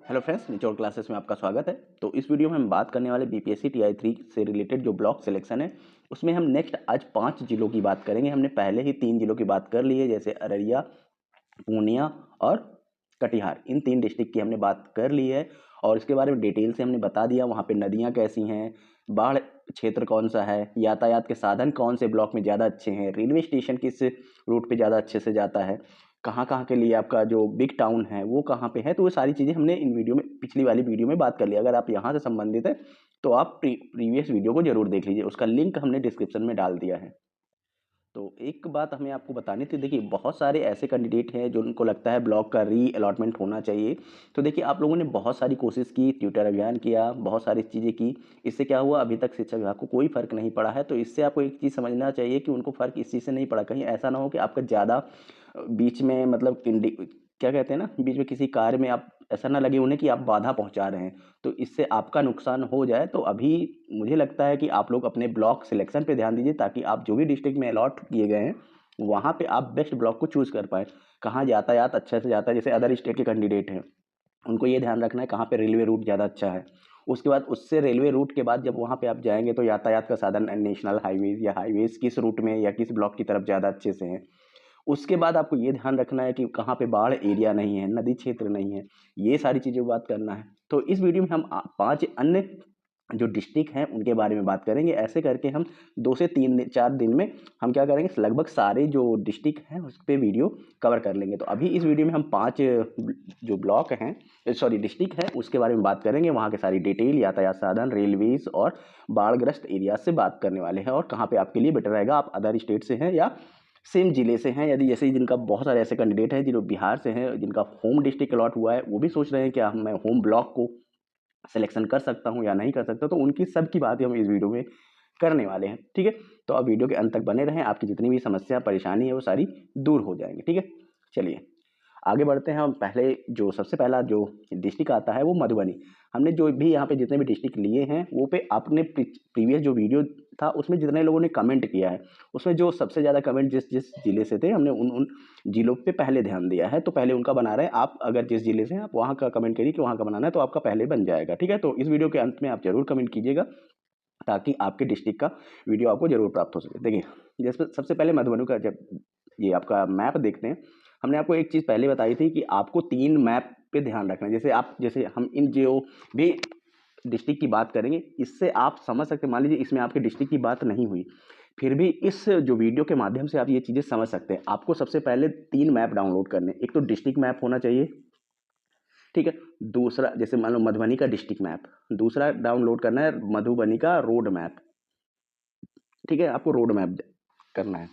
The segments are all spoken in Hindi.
हेलो फ्रेंड्स, निचोड़ क्लासेस में आपका स्वागत है। तो इस वीडियो में हम बात करने वाले बीपीएससी टीआई 3 से रिलेटेड जो ब्लॉक सिलेक्शन है, उसमें हम नेक्स्ट आज 5 जिलों की बात करेंगे। हमने पहले ही 3 जिलों की बात कर ली है, जैसे अररिया, पूर्णिया और कटिहार। इन 3 डिस्ट्रिक्ट की हमने बात कर ली है और इसके बारे में डिटेल से हमने बता दिया। वहाँ पे नदियाँ कैसी हैं, बाढ़ क्षेत्र कौन सा है, यातायात के साधन कौन से ब्लॉक में ज़्यादा अच्छे हैं, रेलवे स्टेशन किस रूट पे ज़्यादा अच्छे से जाता है, कहाँ के लिए आपका जो बिग टाउन है वो कहाँ पे है। तो वो सारी चीज़ें हमने इन वीडियो में, पिछली वाली वीडियो में बात कर लिया। अगर आप यहाँ से संबंधित है तो आप प्रीवियस वीडियो को जरूर देख लीजिए, उसका लिंक हमने डिस्क्रिप्शन में डाल दिया है। तो एक बात हमें आपको बतानी थी, देखिए बहुत सारे ऐसे कैंडिडेट हैं जो उनको लगता है ब्लॉक का री अलॉटमेंट होना चाहिए। तो देखिए आप लोगों ने बहुत सारी कोशिश की, ट्विटर अभियान किया, बहुत सारी चीज़ें की। इससे क्या हुआ, अभी तक शिक्षा विभाग को कोई फ़र्क नहीं पड़ा है। तो इससे आपको एक चीज़ समझना चाहिए कि उनको फ़र्क इस चीज़ से नहीं पड़ा। कहीं ऐसा ना हो कि आपका ज़्यादा बीच में, मतलब क्या कहते हैं ना, बीच में किसी कार्य में आप ऐसा ना लगे उन्हें कि आप बाधा पहुंचा रहे हैं, तो इससे आपका नुकसान हो जाए। तो अभी मुझे लगता है कि आप लोग अपने ब्लॉक सिलेक्शन पे ध्यान दीजिए, ताकि आप जो भी डिस्ट्रिक्ट में अलॉट किए गए हैं वहाँ पे आप बेस्ट ब्लॉक को चूज़ कर पाएँ। कहाँ यातायात अच्छे से जाता है, जैसे अदर स्टेट के कैंडिडेट हैं उनको ये ध्यान रखना है कहाँ पे रेलवे रूट ज़्यादा अच्छा है। उसके बाद उससे रेलवे रूट के बाद जब वहाँ पे आप जाएंगे तो यातायात का साधन नेशनल हाईवेज या हाईवेज किस रूट में या किस ब्लॉक की तरफ ज़्यादा अच्छे से हैं। उसके बाद आपको ये ध्यान रखना है कि कहाँ पे बाढ़ एरिया नहीं है, नदी क्षेत्र नहीं है, ये सारी चीज़ों की बात करना है। तो इस वीडियो में हम 5 अन्य जो डिस्ट्रिक्ट हैं उनके बारे में बात करेंगे। ऐसे करके हम 2 से 4 दिन में हम क्या करेंगे, लगभग सारे जो डिस्ट्रिक्ट हैं उस पे वीडियो कवर कर लेंगे। तो अभी इस वीडियो में हम 5 जो ब्लॉक हैं, सॉरी डिस्ट्रिक्ट हैं, उसके बारे में बात करेंगे। वहाँ के सारी डिटेल, यातायात साधन, रेलवेज और बाढ़ग्रस्त एरिया से बात करने वाले हैं, और कहाँ पे आपके लिए बेटर रहेगा। आप अदर स्टेट से हैं या सेम जिले से हैं, यदि जैसे जिनका बहुत सारे ऐसे कैंडिडेट हैं जो बिहार से हैं, जिनका होम डिस्ट्रिक्ट अलॉट हुआ है, वो भी सोच रहे हैं कि मैं होम ब्लॉक को सिलेक्शन कर सकता हूं या नहीं कर सकता, तो उनकी सबकी बातें हम इस वीडियो में करने वाले हैं। ठीक है, तो आप वीडियो के अंत तक बने रहें, आपकी जितनी भी समस्या परेशानी है वो सारी दूर हो जाएंगी। ठीक है, चलिए आगे बढ़ते हैं। हम पहले जो सबसे पहला जो डिस्ट्रिक्ट आता है वो मधुबनी। हमने जो भी यहाँ पे जितने भी डिस्ट्रिक्ट लिए हैं वो पे आपने प्रीवियस जो वीडियो था उसमें जितने लोगों ने कमेंट किया है, उसमें जो सबसे ज़्यादा कमेंट जिस जिस जिले से थे, हमने उन उन जिलों पे पहले ध्यान दिया है। तो पहले उनका बना रहे हैं। आप अगर जिस जिले से हैं आप वहाँ का कमेंट करिए कि वहाँ का बनाना है, तो आपका पहले बन जाएगा। ठीक है, तो इस वीडियो के अंत में आप जरूर कमेंट कीजिएगा, ताकि आपके डिस्ट्रिक्ट का वीडियो आपको जरूर प्राप्त हो सके। देखिए, जैसे सबसे पहले मधुबनी का जब ये आपका मैप देखते हैं, हमने आपको एक चीज़ पहले बताई थी कि आपको 3 मैप पे ध्यान रखना है। जैसे हम इन जो भी डिस्ट्रिक्ट की बात करेंगे, इससे आप समझ सकते हैं। मान लीजिए इसमें आपके डिस्ट्रिक्ट की बात नहीं हुई, फिर भी इस जो वीडियो के माध्यम से आप ये चीज़ें समझ सकते हैं। आपको सबसे पहले 3 मैप डाउनलोड करने, एक तो डिस्ट्रिक्ट मैप होना चाहिए। ठीक है, दूसरा जैसे मान लो मधुबनी का डिस्ट्रिक्ट मैप, दूसरा डाउनलोड करना है मधुबनी का रोड मैप। ठीक है, आपको रोड मैप करना है।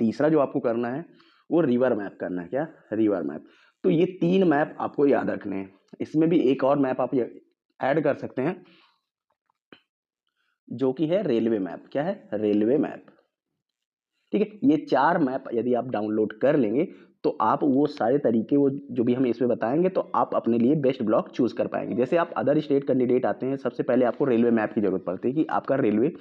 तीसरा जो आपको करना है वो रिवर मैप करना है। क्या, रिवर मैप। तो ये 3 मैप आपको याद रखने हैं। इसमें भी एक और मैप आप ऐड कर सकते हैं, जो कि है रेलवे मैप। क्या है, रेलवे मैप। ठीक है, ये 4 मैप यदि आप डाउनलोड कर लेंगे तो आप वो सारे तरीके, वो जो भी हम इसमें बताएंगे, तो आप अपने लिए बेस्ट ब्लॉक चूज कर पाएंगे। जैसे आप अदर स्टेट कैंडिडेट आते हैं, सबसे पहले आपको रेलवे मैप की जरूरत पड़ती है कि आपका रेलवे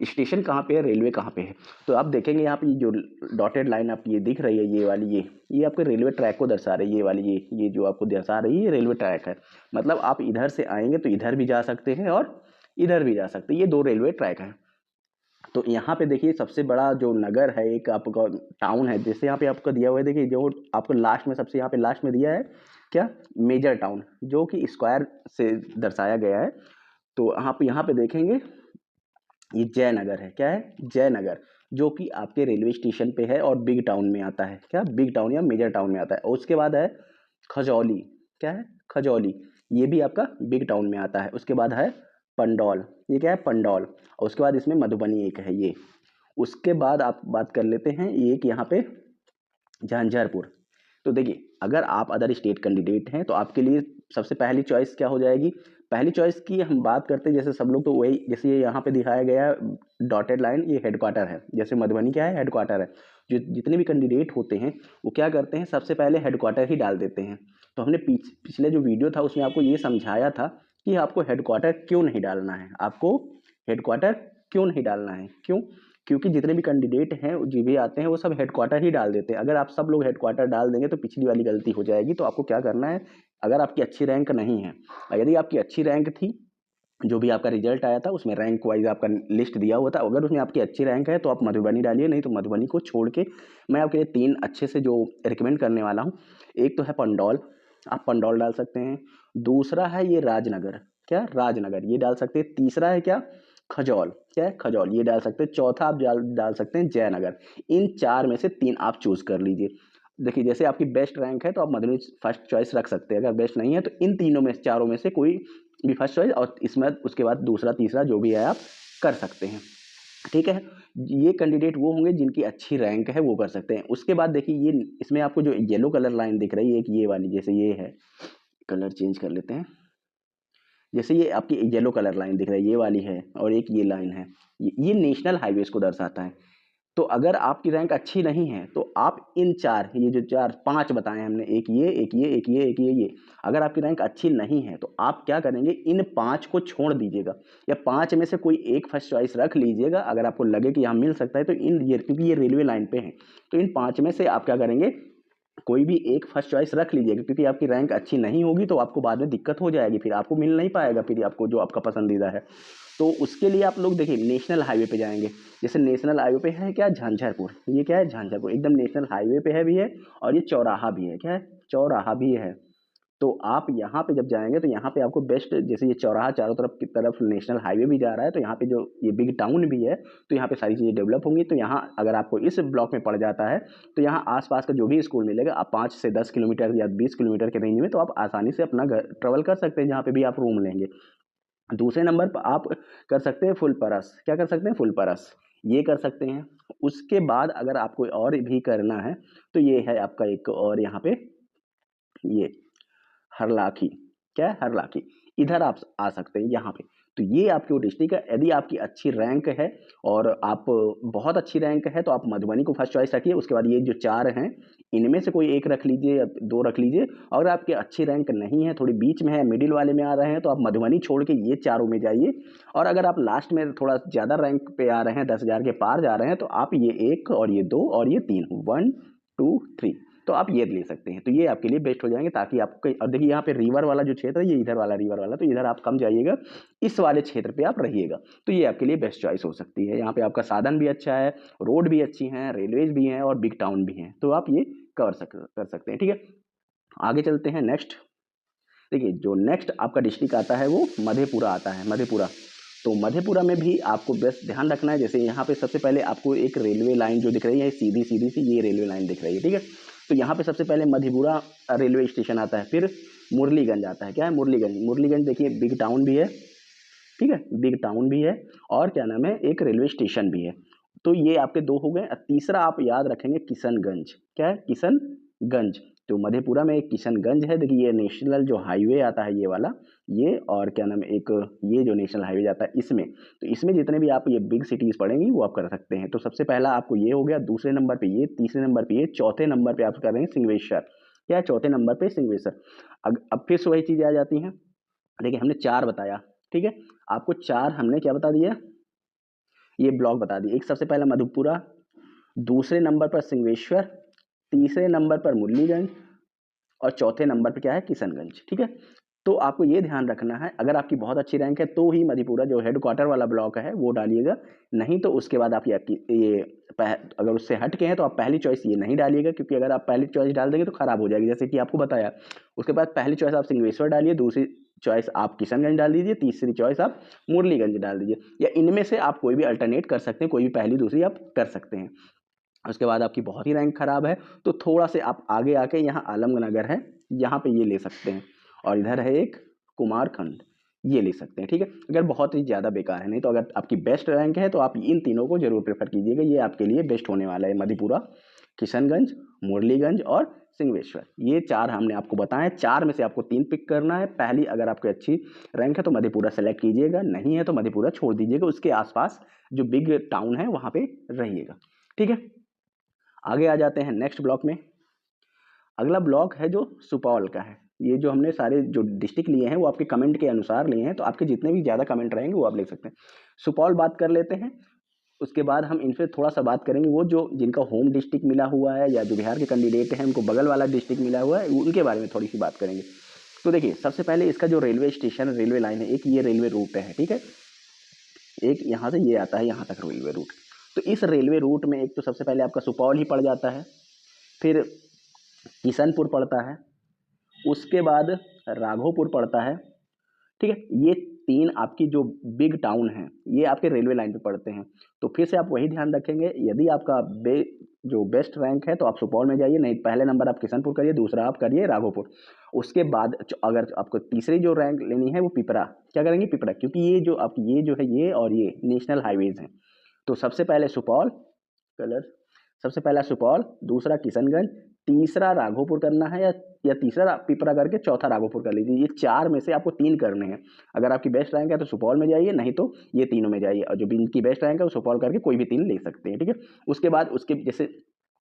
स्टेशन कहाँ पे है, रेलवे कहाँ पे है। तो आप देखेंगे यहाँ पे जो डॉटेड लाइन आपकी ये दिख रही है, ये वाली, ये आपके रेलवे ट्रैक को दर्शा रही है। ये वाली ये जो आपको दर्शा रही है, ये रेलवे ट्रैक है। मतलब आप इधर से आएंगे तो इधर भी जा सकते हैं और इधर भी जा सकते हैं। ये 2 रेलवे ट्रैक हैं। तो यहाँ पे देखिए सबसे बड़ा जो नगर है, एक आपका टाउन है, जैसे यहाँ पे आपको दिया हुआ है। देखिए जो आपको लास्ट में, सबसे यहाँ पे लास्ट में दिया है क्या, मेजर टाउन, जो कि स्क्वायर से दर्शाया गया है। तो आप यहाँ पे देखेंगे ये जयनगर है। क्या है, जयनगर, जो कि आपके रेलवे स्टेशन पे है और बिग टाउन में आता है। क्या, बिग टाउन या मेजर टाउन में आता है। और उसके बाद है खजौली। क्या है, खजौली, ये भी आपका बिग टाउन में आता है। उसके बाद है पंडौल। ये क्या है, पंडौल। और उसके बाद इसमें मधुबनी एक है ये। उसके बाद आप बात कर लेते हैं एक यहाँ पे झंझारपुर। तो देखिए, अगर आप अदर स्टेट कैंडिडेट हैं तो आपके लिए सबसे पहली चॉइस क्या हो जाएगी। पहली चॉइस की हम बात करते हैं, जैसे सब लोग तो वही, जैसे ये यहाँ पे दिखाया गया डॉटेड लाइन, ये हेडक्वार्टर है। जैसे मधुबनी क्या है, हेडक्वार्टर है। जो जितने भी कैंडिडेट होते हैं वो क्या करते हैं, सबसे पहले हेडक्वार्टर ही डाल देते हैं। तो हमने पिछले जो वीडियो था उसमें आपको ये समझाया था कि आपको हेडक्वार्टर क्यों नहीं डालना है। आपको हेडक्वार्टर क्यों नहीं डालना है, क्यों, क्योंकि जितने भी कैंडिडेट हैं जो भी आते हैं वो सब हेडक्वार्टर ही डाल देते हैं। अगर आप सब लोग हेडक्वार्टर डाल देंगे तो पिछली वाली गलती हो जाएगी। तो आपको क्या करना है, अगर आपकी अच्छी रैंक नहीं है, यदि आपकी अच्छी रैंक थी, जो भी आपका रिजल्ट आया था उसमें रैंक वाइज आपका लिस्ट दिया हुआ था, अगर उसमें आपकी अच्छी रैंक है तो आप मधुबनी डालिए, नहीं तो मधुबनी को छोड़ के मैं आपके लिए 3 अच्छे से जो रिकमेंड करने वाला हूँ, एक तो है पंडौल, आप पंडौल डाल सकते हैं। दूसरा है ये राजनगर, क्या राजनगर ये डाल सकते हैं। तीसरा है क्या, खजौल, क्या है खजौल, ये डाल सकते हैं। चौथा आप डाल सकते हैं जयनगर। इन 4 में से 3 आप चूज़ कर लीजिए। देखिए जैसे आपकी बेस्ट रैंक है तो आप मधुबनी फर्स्ट चॉइस रख सकते हैं, अगर बेस्ट नहीं है तो इन तीनों में चारों में से कोई भी फर्स्ट चॉइस, और इसमें उसके बाद दूसरा तीसरा जो भी है आप कर सकते हैं, ठीक है। ये कैंडिडेट वो होंगे जिनकी अच्छी रैंक है, वो कर सकते हैं। उसके बाद देखिए ये इसमें आपको जो येलो कलर लाइन दिख रही है, एक ये वाली, जैसे ये है, कलर चेंज कर लेते हैं, जैसे ये आपकी येलो कलर लाइन दिख रही है, ये वाली है, और एक ये लाइन है, ये नेशनल हाईवेज को दर्शाता है। तो अगर आपकी रैंक अच्छी नहीं है तो आप इन 4, ये जो 4 5 बताए हमने, एक ये, एक ये, एक ये, एक ये, अगर आपकी रैंक अच्छी नहीं है तो आप क्या करेंगे, इन 5 को छोड़ दीजिएगा, या 5 में से कोई एक फर्स्ट चॉइस रख लीजिएगा। अगर आपको लगे कि यहाँ मिल सकता है तो क्योंकि ये रेलवे लाइन पे है, तो इन 5 में से आप क्या करेंगे, कोई भी एक फर्स्ट चॉइस रख लीजिएगा, क्योंकि आपकी रैंक अच्छी नहीं होगी तो आपको बाद में दिक्कत हो जाएगी, फिर आपको मिल नहीं पाएगा फिर आपको जो आपका पसंदीदा है। तो उसके लिए आप लोग देखिए नेशनल हाईवे पे जाएंगे, जैसे नेशनल हाईवे पे है क्या, झंझारपुर, ये क्या है झंझारपुर, एकदम नेशनल हाईवे पे है भी है, और ये चौराहा भी है, क्या है चौराहा भी है। तो आप यहाँ पे जब जाएंगे तो यहाँ पे आपको बेस्ट, जैसे ये चौराहा चारों तरफ की तरफ नेशनल हाईवे भी जा रहा है, तो यहाँ पे जो ये बिग टाउन भी है, तो यहाँ पे सारी चीज़ें डेवलप होंगी। तो यहाँ अगर आपको इस ब्लॉक में पड़ जाता है तो यहाँ आसपास का जो भी स्कूल मिलेगा, आप 5 से 10 किलोमीटर या 20 किलोमीटर के रेंज में, तो आप आसानी से अपना घर ट्रेवल कर सकते हैं, जहाँ पे भी आप रूम लेंगे। दूसरे नंबर पर आप कर सकते हैं फुलपरस, क्या कर सकते हैं, फुलपरस, ये कर सकते हैं। उसके बाद अगर आपको और भी करना है तो ये है आपका एक और यहाँ पे, ये हरलाखी, क्या है हरलाखी, इधर आप आ सकते हैं यहाँ पे। तो ये आपकी वो डिस्ट्रिक्ट है। यदि आपकी अच्छी रैंक है और आप बहुत अच्छी रैंक है तो आप मधुबनी को फर्स्ट चॉइस रखिए। उसके बाद ये जो 4 हैं इनमें से कोई एक रख लीजिए या 2 रख लीजिए। अगर आपकी अच्छी रैंक नहीं है, थोड़ी बीच में है, मिडिल वाले में आ रहे हैं, तो आप मधुबनी छोड़ के ये चारों में जाइए। और अगर आप लास्ट में थोड़ा ज़्यादा रैंक पे आ रहे हैं, 10,000 के पार जा रहे हैं, तो आप ये 1 और ये 2 और ये 3, 1 2 3, तो आप ये ले सकते हैं। तो ये आपके लिए बेस्ट हो जाएंगे, ताकि आपको, और देखिए यहाँ पे रिवर वाला जो क्षेत्र है, ये इधर वाला रिवर वाला, तो इधर आप कम जाइएगा, इस वाले क्षेत्र पे आप रहिएगा। तो ये आपके लिए बेस्ट चॉइस हो सकती है। यहाँ पे आपका साधन भी अच्छा है, रोड भी अच्छी हैं, रेलवेज भी हैं और बिग टाउन भी हैं, तो आप ये कर सकते हैं, ठीक है। आगे चलते हैं नेक्स्ट। देखिए जो नेक्स्ट आपका डिस्ट्रिक्ट आता है वो मधेपुरा आता है, मधेपुरा। तो मधेपुरा में भी आपको बस ध्यान रखना है, जैसे यहाँ पे सबसे पहले आपको एक रेलवे लाइन जो दिख रही है, सीधी सीधी सी ये रेलवे लाइन दिख रही है, ठीक है। तो यहाँ पे सबसे पहले मधेपुरा रेलवे स्टेशन आता है, फिर मुरलीगंज आता है, क्या है मुरलीगंज। मुरलीगंज देखिए बिग टाउन भी है, ठीक है, बिग टाउन भी है, और क्या नाम है, एक रेलवे स्टेशन भी है। तो ये आपके 2 हो गए। तीसरा आप याद रखेंगे किशनगंज, क्या है किशनगंज। तो मधेपुरा में एक किशनगंज है। देखिए ये नेशनल जो हाईवे आता है ये वाला, ये, और क्या नाम है, एक ये जो नेशनल हाईवे जाता है इसमें, तो इसमें जितने भी आप ये बिग सिटीज़ पड़ेंगी वो आप कर सकते हैं। तो सबसे पहला आपको ये हो गया, दूसरे नंबर पे ये, तीसरे नंबर पे ये, चौथे नंबर पे आप कर रहे हैं सिंगवेश्वर, क्या है चौथे नंबर पे सिंगवेश्वर। अब फिर से वही चीज़ें आ जाती हैं। देखिए हमने 4 बताया, ठीक है, आपको 4 हमने क्या बता दिया, ये ब्लॉक बता दिए। एक सबसे पहला मधेपुरा, दूसरे नंबर पर सिंगवेश्वर, तीसरे नंबर पर मुरलीगंज, और चौथे नंबर पे क्या है किशनगंज, ठीक है। तो आपको ये ध्यान रखना है, अगर आपकी बहुत अच्छी रैंक है तो ही मधेपुरा जो हेडक्वार्टर वाला ब्लॉक है वो डालिएगा, नहीं तो उसके बाद आपकी ये अगर उससे हट के हैं तो आप पहली चॉइस ये नहीं डालिएगा, क्योंकि अगर आप पहली चॉइस डाल देंगे तो खराब हो जाएगी, जैसे कि आपको बताया। उसके बाद पहली चॉइस आप सिंगवेश्वर डालिए, दूसरी चॉइस आप किशनगंज डाल दीजिए, तीसरी चॉइस आप मुरलीगंज डाल दीजिए, या इनमें से आप कोई भी अल्टरनेट कर सकते हैं, कोई भी पहली दूसरी आप कर सकते हैं। उसके बाद आपकी बहुत ही रैंक खराब है तो थोड़ा से आप आगे आके यहाँ आलमनगर है, यहाँ पे ये ले सकते हैं, और इधर है एक कुमारखंड, ये ले सकते हैं, ठीक है। अगर बहुत ही ज़्यादा बेकार है, नहीं तो अगर आपकी बेस्ट रैंक है तो आप इन तीनों को जरूर प्रेफर कीजिएगा, ये आपके लिए बेस्ट होने वाला है। मधेपुरा, किशनगंज, मुरलीगंज और सिंगवेश्वर, ये 4 हमने आपको बताए। 4 में से आपको 3 पिक करना है। पहली अगर आपकी अच्छी रैंक है तो मधेपुरा सेलेक्ट कीजिएगा, नहीं है तो मधेपुरा छोड़ दीजिएगा, उसके आसपास जो बिग टाउन है वहाँ पे रहिएगा, ठीक है। आगे आ जाते हैं नेक्स्ट ब्लॉक में। अगला ब्लॉक है जो सुपौल का है। ये जो हमने सारे जो डिस्ट्रिक्ट लिए हैं वो आपके कमेंट के अनुसार लिए हैं, तो आपके जितने भी ज़्यादा कमेंट रहेंगे वो आप लिख सकते हैं। सुपौल बात कर लेते हैं, उसके बाद हम इनसे थोड़ा सा बात करेंगे, वो जो जिनका होम डिस्ट्रिक्ट मिला हुआ है या जो बिहार के कैंडिडेट हैं उनको बगल वाला डिस्ट्रिक्ट मिला हुआ है, उनके बारे में थोड़ी सी बात करेंगे। तो देखिए सबसे पहले इसका जो रेलवे स्टेशन रेलवे लाइन है, एक ये रेलवे रूट है, ठीक है, एक यहाँ से ये आता है यहाँ तक रेलवे रूट। तो इस रेलवे रूट में एक तो सबसे पहले आपका सुपौल ही पड़ जाता है, फिर किशनपुर पड़ता है, उसके बाद राघोपुर पड़ता है, ठीक है। ये 3 आपकी जो बिग टाउन हैं ये आपके रेलवे लाइन पे पड़ते हैं। तो फिर से आप वही ध्यान रखेंगे, यदि आपका जो बेस्ट रैंक है तो आप सुपौल में जाइए, नहीं पहले नंबर आप किशनपुर करिए, दूसरा आप करिए राघोपुर। उसके बाद अगर आपको तीसरी जो रैंक लेनी है वो पिपरा, क्या करेंगे पिपरा, क्योंकि ये जो आप ये जो है ये और ये नेशनल हाईवेज हैं। तो सबसे पहले सुपौल कलर, सबसे पहला सुपौल, दूसरा किशनगंज, तीसरा राघोपुर करना है या तीसरा पिपरा करके चौथा राघोपुर कर लीजिए। ये 4 में से आपको 3 करने हैं। अगर आपकी बेस्ट रैंक है तो सुपौल में जाइए, नहीं तो ये तीनों में जाइए, और जो भी इनकी बेस्ट रैंक है वो सुपौल करके कोई भी 3 ले सकते हैं, ठीक है। उसके बाद उसके जैसे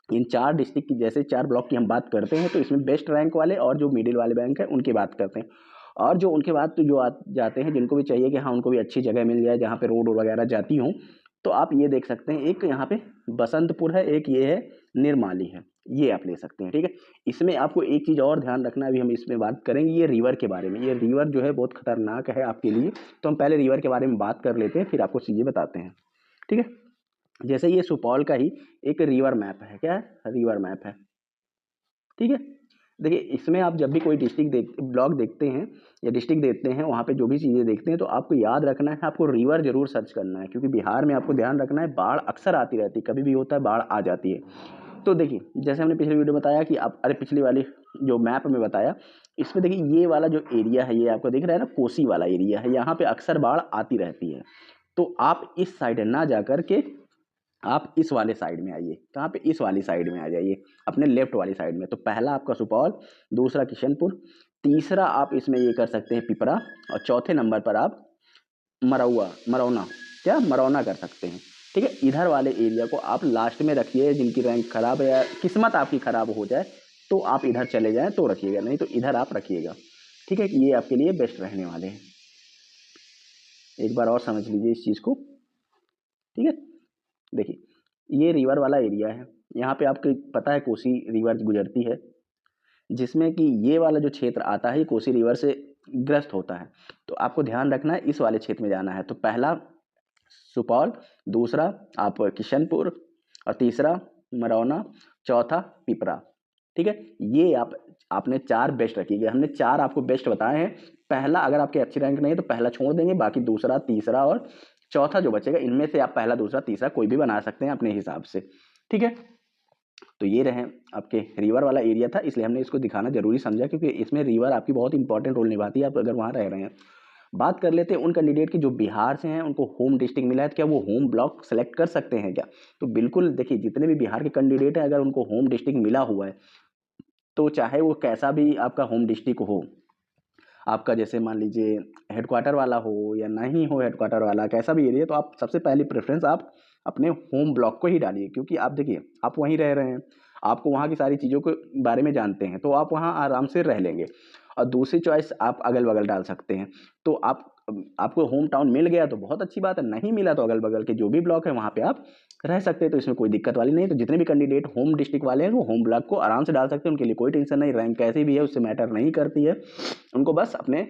इन 4 डिस्ट्रिक्ट की जैसे 4 ब्लॉक की हम बात करते हैं, तो इसमें बेस्ट रैंक वाले और जो मिडिल वाले बैंक है उनकी बात करते हैं। और जो उनके बाद तो जो जाते हैं जिनको भी चाहिए कि हाँ उनको भी अच्छी जगह मिल जाए जहाँ पे रोड वगैरह जाती हों, तो आप ये देख सकते हैं, एक यहाँ पे बसंतपुर है, एक ये है निर्माली है, ये आप ले सकते हैं, ठीक है। इसमें आपको एक चीज़ और ध्यान रखना है, अभी हम इसमें बात करेंगे ये रिवर के बारे में। ये रिवर जो है बहुत खतरनाक है आपके लिए, तो हम पहले रिवर के बारे में बात कर लेते हैं, फिर आपको चीज़ें बताते हैं, ठीक है। जैसे ये सुपौल का ही एक रिवर मैप है, क्या है, रिवर मैप है, ठीक है। देखिए इसमें आप जब भी कोई डिस्ट्रिक्ट ब्लॉक देखते हैं या डिस्ट्रिक्ट देखते हैं, वहाँ पे जो भी चीज़ें देखते हैं तो आपको याद रखना है, आपको रिवर जरूर सर्च करना है, क्योंकि बिहार में आपको ध्यान रखना है बाढ़ अक्सर आती रहती है, कभी भी होता है बाढ़ आ जाती है। तो देखिए जैसे हमने पिछले वीडियो बताया कि आप, अरे पिछली वाली जो मैप में बताया, इसमें देखिए ये वाला जो एरिया है ये आपको दिख रहा है ना, कोसी वाला एरिया है, यहाँ पे अक्सर बाढ़ आती रहती है। तो आप इस साइड ना जा कर के आप इस वाले साइड में आइए, कहाँ पे, इस वाली साइड में आ जाइए, अपने लेफ्ट वाली साइड में। तो पहला आपका सुपौल, दूसरा किशनपुर, तीसरा आप इसमें ये कर सकते हैं पिपरा, और चौथे नंबर पर आप मरौना, क्या मरौना कर सकते हैं, ठीक है। इधर वाले एरिया को आप लास्ट में रखिए, जिनकी रैंक खराब है या किस्मत आपकी खराब हो जाए तो आप इधर चले जाएं तो रखिएगा, नहीं तो इधर आप रखिएगा, ठीक है। ये आपके लिए बेस्ट रहने वाले हैं, एक बार और समझ लीजिए इस चीज़ को, ठीक है। देखिए ये रिवर वाला एरिया है, यहाँ पे आपको पता है कोसी रिवर गुजरती है, जिसमें कि ये वाला जो क्षेत्र आता है ये कोसी रिवर से ग्रस्त होता है। तो आपको ध्यान रखना है इस वाले क्षेत्र में जाना है। तो पहला सुपौल, दूसरा आप किशनपुर, और तीसरा मरौना, चौथा पिपरा, ठीक है। ये आपने 4 बेस्ट रखिएगा, हमने 4 आपको बेस्ट बताए हैं। पहला अगर आपके अच्छी रैंक नहीं है तो पहला छोड़ देंगे, बाकी दूसरा, तीसरा और चौथा जो बचेगा इनमें से आप पहला, दूसरा, तीसरा कोई भी बना सकते हैं अपने हिसाब से, ठीक है। तो ये रहे आपके रिवर वाला एरिया था, इसलिए हमने इसको दिखाना जरूरी समझा, क्योंकि इसमें रिवर आपकी बहुत इंपॉर्टेंट रोल निभाती है आप अगर वहाँ रह रहे हैं। बात कर लेते हैं उन कैंडिडेट की जो बिहार से हैं, उनको होम डिस्ट्रिक्ट मिला है, तो क्या वो होम ब्लॉक सेलेक्ट कर सकते हैं क्या? तो बिल्कुल देखिए जितने भी बिहार के कैंडिडेट हैं अगर उनको होम डिस्ट्रिक्ट मिला हुआ है, तो चाहे वो कैसा भी आपका होम डिस्ट्रिक्ट हो, आपका जैसे मान लीजिए हेडक्वार्टर वाला हो या नहीं हो हेडक्वार्टर वाला, कैसा भी एरिया, तो आप सबसे पहली प्रेफरेंस आप अपने होम ब्लॉक को ही डालिए, क्योंकि आप देखिए आप वहीं रह रहे हैं, आपको वहाँ की सारी चीज़ों के बारे में जानते हैं, तो आप वहाँ आराम से रह लेंगे। और दूसरी चॉइस आप अगल बगल डाल सकते हैं। तो आपको होम टाउन मिल गया तो बहुत अच्छी बात है, नहीं मिला तो अगल बगल के जो भी ब्लॉक है वहाँ पे आप रह सकते हैं, तो इसमें कोई दिक्कत वाली नहीं। तो जितने भी कैंडिडेट होम डिस्ट्रिक्ट वाले हैं वो होम ब्लॉक को आराम से डाल सकते हैं, उनके लिए कोई टेंशन नहीं, रैंक कैसी भी है उससे मैटर नहीं करती है, उनको बस अपने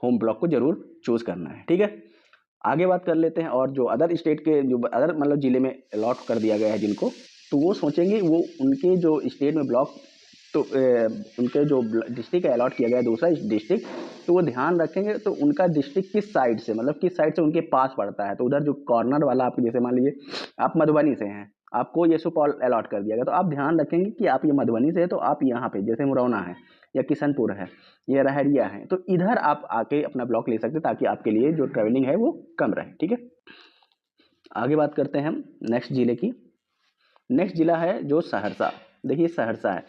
होम ब्लॉक को जरूर चूज करना है, ठीक है। आगे बात कर लेते हैं, और जो अदर स्टेट के जो अदर मतलब जिले में अलॉट कर दिया गया है जिनको, तो वो सोचेंगे वो उनके जो स्टेट में ब्लॉक, तो उनके जो डिस्ट्रिक्ट अलॉट किया गया है दूसरा डिस्ट्रिक्ट, तो वो ध्यान रखेंगे तो उनका डिस्ट्रिक्ट किस साइड से, मतलब किस साइड से उनके पास पड़ता है। तो उधर जो कॉर्नर वाला आपको, जैसे मान लीजिए आप मधुबनी से हैं, आपको ये सुपौल अलॉट कर दिया गया, तो आप ध्यान रखेंगे कि आप ये मधुबनी से है तो आप यहाँ पे जैसे मुरौना है या किशनपुर है या रहरिया है, तो इधर आप आके अपना ब्लॉक ले सकते हैं, ताकि आपके लिए जो ट्रेवलिंग है वो कम रहे, ठीक है। आगे बात करते हैं हम नेक्स्ट जिले की। नेक्स्ट जिला है जो सहरसा। देखिए सहरसा है,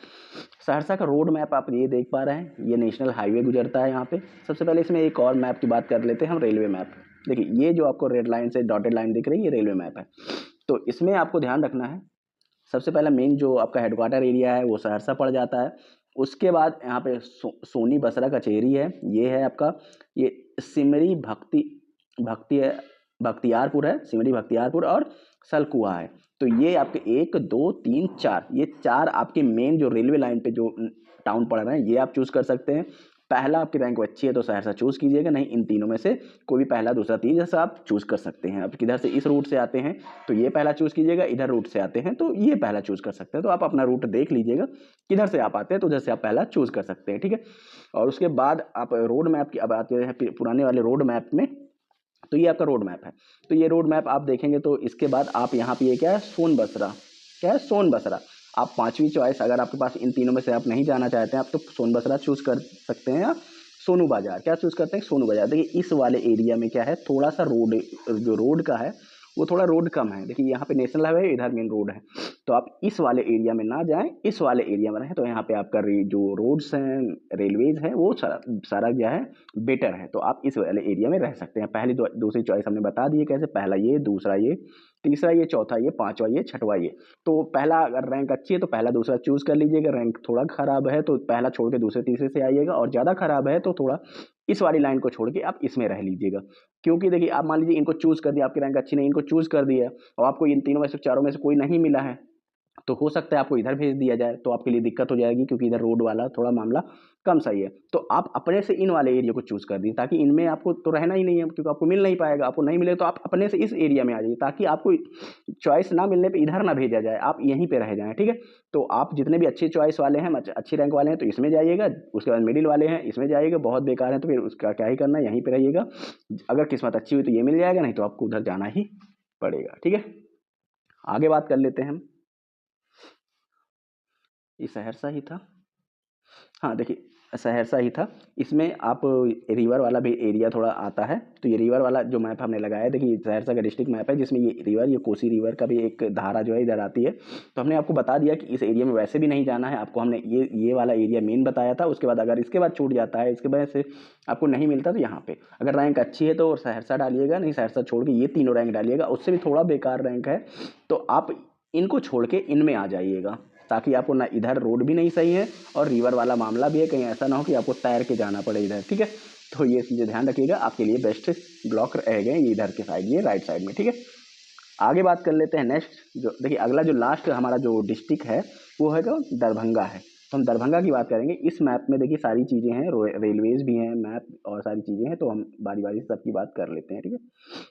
सहरसा का रोड मैप आप ये देख पा रहे हैं, ये नेशनल हाईवे गुजरता है यहाँ पे। सबसे पहले इसमें एक और मैप की बात कर लेते हैं हम, रेलवे मैप। देखिए ये जो आपको रेड लाइन से डॉटेड लाइन दिख रही है ये रेलवे मैप है। तो इसमें आपको ध्यान रखना है, सबसे पहला मेन जो आपका हेडक्वार्टर एरिया है वो सहरसा पड़ जाता है। उसके बाद यहाँ पे सोनी बसरा कचेरी है, ये है आपका, ये सिमरी बख्तियारपुर है, सिमरी बख्तियारपुर और सलकुआ है। तो ये आपके 1 2 3 4, ये 4 आपके मेन जो रेलवे लाइन पे जो टाउन पड़ रहे हैं ये आप चूज कर सकते हैं। पहला आपकी रैंक अच्छी है तो सहरसा चूज़ कीजिएगा, नहीं इन तीनों में से कोई भी पहला दूसरा तीसरा आप चूज़ कर सकते हैं। अब किधर से इस रूट से आते हैं तो ये पहला चूज़ कीजिएगा, इधर रूट से आते हैं तो ये पहला चूज़ कर सकते हैं। तो आप अपना रूट देख लीजिएगा, किधर से आप आते हैं तो उधर से आप पहला चूज़ कर सकते हैं, ठीक है। और उसके बाद आप रोड मैप की अब आते हैं पुराने वाले रोड मैप में, तो ये आपका रोड मैप है। तो ये रोड मैप आप देखेंगे तो इसके बाद आप यहाँ पे ये क्या है, सोनबसरा, क्या है, सोनबसरा। आप पांचवी चॉइस, अगर आपके पास इन तीनों में से आप नहीं जाना चाहते हैं आप तो सोनबसरा चूज़ कर सकते हैं, या सोनू बाजार क्या चूज़ करते हैं, सोनू बाजार। देखिए इस वाले एरिया में क्या है, थोड़ा सा रोड, जो रोड का है वो थोड़ा रोड कम है। देखिए यहाँ पे नेशनल हाईवे, इधर मेन रोड है, तो आप इस वाले एरिया में ना जाएं, इस वाले एरिया में रहें। तो यहाँ पे आपका जो रोड्स हैं, रेलवेज हैं, वो सारा क्या है, बेटर है। तो आप इस वाले एरिया में रह सकते हैं। पहली दूसरी चॉइस हमने बता दी है कैसे, पहला ये, दूसरा ये, तीसरा ये, चौथा ये, पांचवा ये, छठवा ये। तो पहला अगर रैंक अच्छी है तो पहला दूसरा चूज़ कर लीजिएगा, रैंक थोड़ा खराब है तो पहला छोड़ के दूसरे तीसरे से आइएगा, और ज़्यादा खराब है तो थोड़ा इस वाली लाइन को छोड़ के आप इसमें रह लीजिएगा। क्योंकि देखिए आप मान लीजिए इनको चूज़ कर दिया, आपकी रैंक अच्छी नहीं, इनको चूज़ कर दिया और आपको इन तीनों में से, चारों में से कोई नहीं मिला है, तो हो सकता है आपको इधर भेज दिया जाए, तो आपके लिए दिक्कत हो जाएगी, क्योंकि इधर रोड वाला थोड़ा मामला कम सही है। तो आप अपने से इन वाले एरिया को चूज़ कर दीजिए, ताकि इनमें आपको तो रहना ही नहीं है, क्योंकि आपको मिल नहीं पाएगा। आपको नहीं मिले तो आप अपने से इस एरिया में आ जाइए, ताकि आपको चॉइस ना मिलने पे इधर ना भेजा जाए, आप यहीं पे रह जाएँ, ठीक है। तो आप जितने भी अच्छी चॉइस वाले हैं, अच्छी रैंक वाले हैं तो इसमें जाइएगा, उसके बाद मिडिल वाले हैं इसमें जाइएगा, बहुत बेकार है तो फिर उसका क्या ही करना है, यहीं पे रहिएगा। अगर किस्मत अच्छी हुई तो ये मिल जाएगा, नहीं तो आपको उधर जाना ही पड़ेगा, ठीक है। आगे बात कर लेते हैं हम, ये सहरसा ही था, हाँ देखिए सहरसा ही था। इसमें आप रिवर वाला भी एरिया थोड़ा आता है, तो ये रिवर वाला जो मैप हमने लगाया है, देखिए सहरसा का डिस्ट्रिक्ट मैप है, जिसमें ये रिवर, ये कोसी रिवर का भी एक धारा जो है इधर आती है। तो हमने आपको बता दिया कि इस एरिया में वैसे भी नहीं जाना है आपको, हमने ये वाला एरिया मेन बताया था। उसके बाद अगर इसके बाद छूट जाता है, इसके वजह से आपको नहीं मिलता, तो यहाँ पे अगर रैंक अच्छी है तो सहरसा डालिएगा, नहीं सहरसा छोड़ के ये तीनों रैंक डालिएगा। उससे भी थोड़ा बेकार रैंक है तो आप इनको छोड़ के इनमें आ जाइएगा, ताकि आपको ना इधर रोड भी नहीं सही है और रिवर वाला मामला भी है, कहीं ऐसा ना हो कि आपको तैर के जाना पड़े इधर, ठीक है। तो ये चीज़ें ध्यान रखिएगा, आपके लिए बेस्ट ब्लॉक रहेगा ये इधर के साइड, ये राइट साइड में, ठीक है। आगे बात कर लेते हैं नेक्स्ट, जो देखिए अगला जो लास्ट हमारा जो डिस्ट्रिक्ट है वो है जो दरभंगा है। तो हम दरभंगा की बात करेंगे। इस मैप में देखिए सारी चीज़ें हैं, रेलवेज भी हैं, मैप और सारी चीज़ें हैं, तो हम बारी बारी से सबकी बात कर लेते हैं, ठीक है।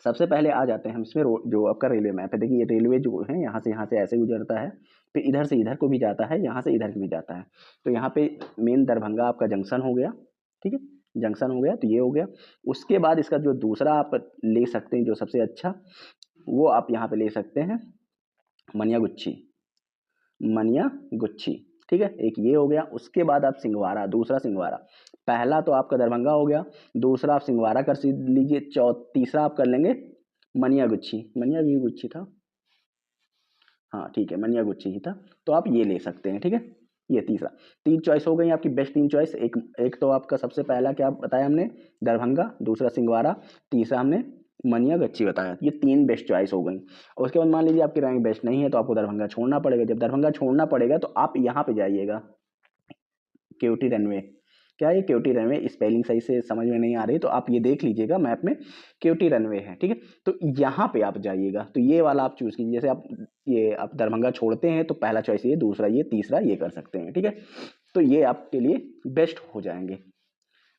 सबसे पहले आ जाते हैं हम इसमें, जो आपका रेलवे मैप है। देखिए ये रेलवे जो है यहाँ से ऐसे गुजरता है, फिर इधर से इधर को भी जाता है, यहाँ से इधर को भी जाता है। तो यहाँ पे मेन दरभंगा आपका जंक्शन हो गया, ठीक है, जंक्शन हो गया, तो ये हो गया। उसके बाद इसका जो दूसरा आप ले सकते हैं जो सबसे अच्छा, वो आप यहाँ पे ले सकते हैं मनियागुच्ची, मनियागुच्ची, ठीक है, एक ये हो गया। उसके बाद आप सिंहवाड़ा, दूसरा सिंहवाड़ा, पहला तो आपका दरभंगा हो गया, दूसरा आप सिंहवाड़ा कर लीजिए, तीसरा आप कर लेंगे मनियागुच्ची, मनियागुच्ची था, हाँ ठीक है, मनियागुच्ची ही था। तो आप ये ले सकते हैं, ठीक है। ये तीसरा, तीन चॉइस हो गई आपकी बेस्ट तीन चॉइस। एक तो आपका सबसे पहला क्या बताया हमने, दरभंगा, दूसरा सिंहवाड़ा, तीसरा हमने मनियागुच्ची बताया। ये तीन बेस्ट चॉइस हो गई। और उसके बाद मान लीजिए आपकी रैंक बेस्ट नहीं है तो आपको दरभंगा छोड़ना पड़ेगा। जब दरभंगा छोड़ना पड़ेगा तो आप यहाँ पे जाइएगा, केवटी रनवे। क्या है केवटी रनवे, स्पेलिंग सही से समझ में नहीं आ रही तो आप ये देख लीजिएगा मैप में, केवटी रनवे है, ठीक है। तो यहाँ पे आप जाइएगा, तो ये वाला आप चूज़ कीजिए। जैसे आप दरभंगा छोड़ते हैं तो पहला चॉइस ये, दूसरा ये, तीसरा ये कर सकते हैं, ठीक है। तो ये आपके लिए बेस्ट हो जाएंगे।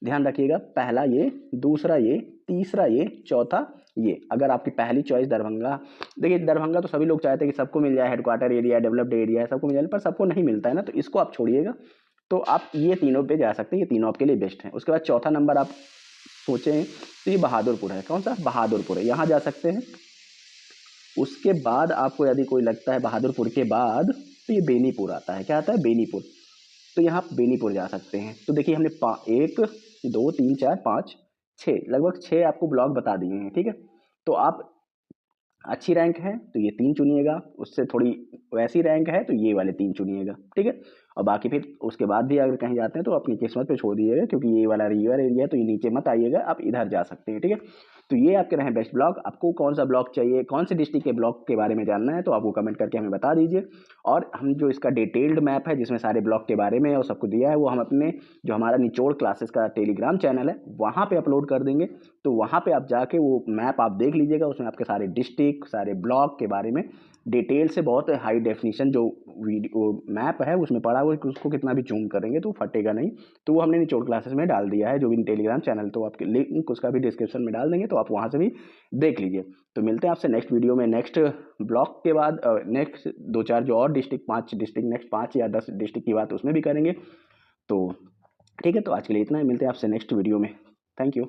ध्यान रखिएगा, पहला ये, दूसरा ये, तीसरा ये, चौथा ये। अगर आपकी पहली चॉइस दरभंगा, देखिए दरभंगा तो सभी लोग चाहते हैं कि सबको मिल जाए, हेडक्वार्टर एरिया, डेवलप्ड एरिया है, सबको मिल जाए, पर सबको नहीं मिलता है ना, तो इसको आप छोड़िएगा। तो आप ये तीनों पे जा सकते हैं, ये तीनों आपके लिए बेस्ट हैं। उसके बाद चौथा नंबर आप सोचें तो ये बहादुरपुर है। कौन सा, बहादुरपुर है, यहाँ जा सकते हैं। उसके बाद आपको यदि कोई लगता है बहादुरपुर के बाद, तो ये बेनीपुर आता है। क्या आता है, बेनीपुर। तो यहाँ आप बेनीपुर जा सकते हैं। तो देखिए हमने 1 2 3 4 5 6, लगभग 6 आपको ब्लॉक बता दिए हैं, ठीक है। तो आप अच्छी रैंक है तो ये 3 चुनिएगा, उससे थोड़ी वैसी रैंक है तो ये वाले 3 चुनिएगा, ठीक है। और बाकी फिर उसके बाद भी अगर कहीं जाते हैं तो अपनी किस्मत पे छोड़ दीजिएगा, क्योंकि ये वाला रिवर एरिया है तो ये नीचे मत आइएगा, आप इधर जा सकते हैं, ठीक है। तो ये आपके रहे बेस्ट ब्लॉक। आपको कौन सा ब्लॉक चाहिए, कौन से डिस्ट्रिक्ट के ब्लॉक के बारे में जानना है तो आपको कमेंट करके हमें बता दीजिए। और हम जो इसका डिटेल्ड मैप है जिसमें सारे ब्लॉक के बारे में और सबको दिया है, वो हम अपने जो हमारा निचोड़ क्लासेस का टेलीग्राम चैनल है वहाँ पे अपलोड कर देंगे। तो वहाँ पे आप जाके वो मैप आप देख लीजिएगा, उसमें आपके सारे डिस्ट्रिक्ट, सारे ब्लॉक के बारे में डिटेल से, बहुत हाई डेफिनेशन जो वीडियो मैप है उसमें पड़ा वो उसको कितना भी जूम करेंगे तो फटेगा नहीं। तो वो हमने निचोड़ क्लासेस में डाल दिया है, जो भी टेलीग्राम चैनल, तो आपके लिंक उसका भी डिस्क्रिप्शन में डाल देंगे, तो आप वहाँ से भी देख लीजिए। तो मिलते हैं आपसे नेक्स्ट वीडियो में, नेक्स्ट ब्लॉक के बाद नेक्स्ट 2-4 जो और डिस्ट्रिक्ट, 5 डिस्ट्रिक्ट, नेक्स्ट 5 या 10 डिस्ट्रिक्ट की बात उसमें भी करेंगे। तो ठीक है, तो आज के लिए इतना ही, मिलते हैं आपसे नेक्स्ट वीडियो में। Thank you.